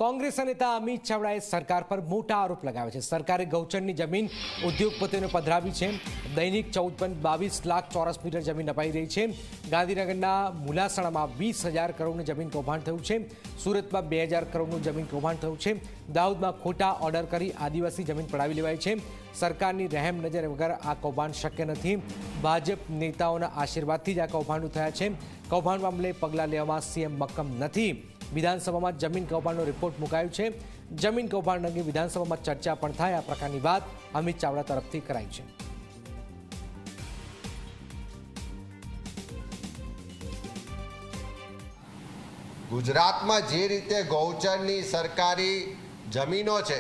કોંગ્રેસ નેતા અમિત ચાવડાએ સરકાર પર મોટા આરોપ લગાવ્યા છે। સરકારે ગૌચરની જમીન ઉદ્યોગપતિઓને પધરાવી છે। દૈનિક 14.22 લાખ ચોરસ મીટર જમીન અપાઈ રહી છે। ગાંધીનગરના મુલાસણામાં 20,000 કરોડનું જમીન કૌભાંડ થયું છે। સુરતમાં 2,000 કરોડનું જમીન કૌભાંડ થયું છે। દાહોદમાં ખોટા ઓર્ડર કરી આદિવાસી જમીન પડાવી લેવાઈ છે। સરકારની રહેમ નજર વગર આ કૌભાંડ શક્ય નથી। ભાજપ નેતાઓના આશીર્વાદથી જ આ કૌભાંડો થયા છે। કૌભાંડ મામલે પગલાં લેવામાં સીએમ મક્કમ નથી। વિધાનસભામાં જમીન કૌભાંડનો રિપોર્ટ મુકાયો છે। જમીન કૌભાંડ અંગે વિધાનસભામાં ચર્ચા પણ થાય આ પ્રકારની વાત અમિત ચાવડા તરફથી કરાઈ છે। ગુજરાતમાં જે રીતે ગૌચરની સરકારી જમીનો છે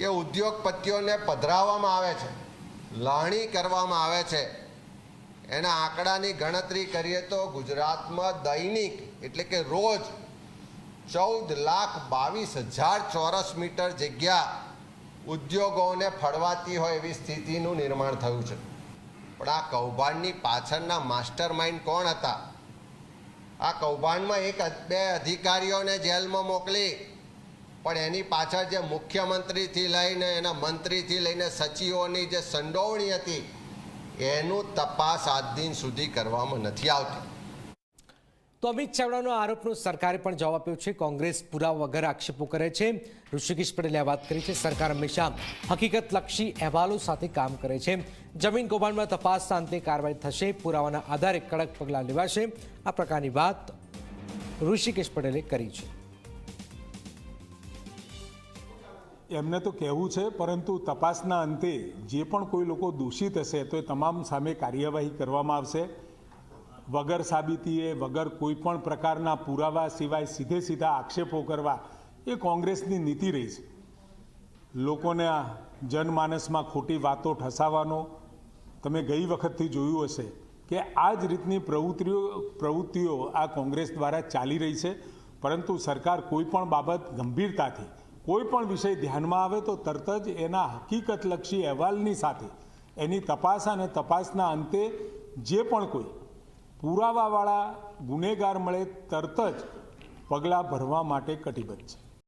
એ ઉદ્યોગપતિઓને પધરાવવામાં આવે છે, લાણી કરવામાં આવે છે। એના આંકડાની ગણતરી કરીએ તો ગુજરાતમાં દૈનિક એટલે કે રોજ 14,22,000 ચોરસ મીટર જગ્યા ઉદ્યોગોને ફળવાતી હોય એવી સ્થિતિનું નિર્માણ થયું છે। પણ આ કૌભાંડની પાછળના માસ્ટર માઇન્ડ કોણ હતા? આ કૌભાંડમાં બે અધિકારીઓને જેલમાં મોકલી, પણ એની પાછળ જે મુખ્યમંત્રીથી લઈને એના મંત્રીથી લઈને સચિવોની જે સંડોવણી હતી એનું તપાસ આજ દિન સુધી કરવામાં નથી આવતી। તો અમિત ચાવડાનો આરોપનો સરકારે પણ જવાબ આપ્યો છે। કોંગ્રેસ પુરાવા વગર આક્ષેપો કરે છે। ઋષિકેશ પટેલે વાત કરી છે, સરકાર હંમેશા હકીકતલક્ષી અહેવાલો સાથે કામ કરે છે। જમીન કૌભાંડમાં તપાસના અંતે કાર્યવાહી થશે, પુરાવાના આધારે કડક પગલાં લેવાશે। આ પ્રકારની વાત ઋષિકેશ પટેલે કરી છે। એમને તો કહેવું છે, પરંતુ તપાસના અંતે જે પણ કોઈ લોકો દોષિત હશે તો એ તમામ સામે કાર્યવાહી કરવામાં આવશે। વગર સાબિતીએ, વગર કોઈ પણ પ્રકારના પુરાવા સિવાય સીધે સીધા આક્ષેપો કરવા એ કોંગ્રેસની નીતિ રહી છે। લોકોને જનમાનસમાં ખોટી વાતો ઠસાવવાનો તમે ગઈ વખતથી જોયું હશે કે આ જ રીતની પ્રવૃત્તિઓ આ કોંગ્રેસ દ્વારા ચાલી રહી છે। પરંતુ સરકાર કોઈ પણ બાબત ગંભીરતાથી, કોઈ પણ વિષય ધ્યાનમાં આવે તો તરત જ એના હકીકતલક્ષી અહેવાલની સાથે એની તપાસ અને તપાસના અંતે જે પણ કોઈ પુરાવાવાળા ગુનેગાર મળે તરત જ પગલાં ભરવા માટે કટિબદ્ધ છે।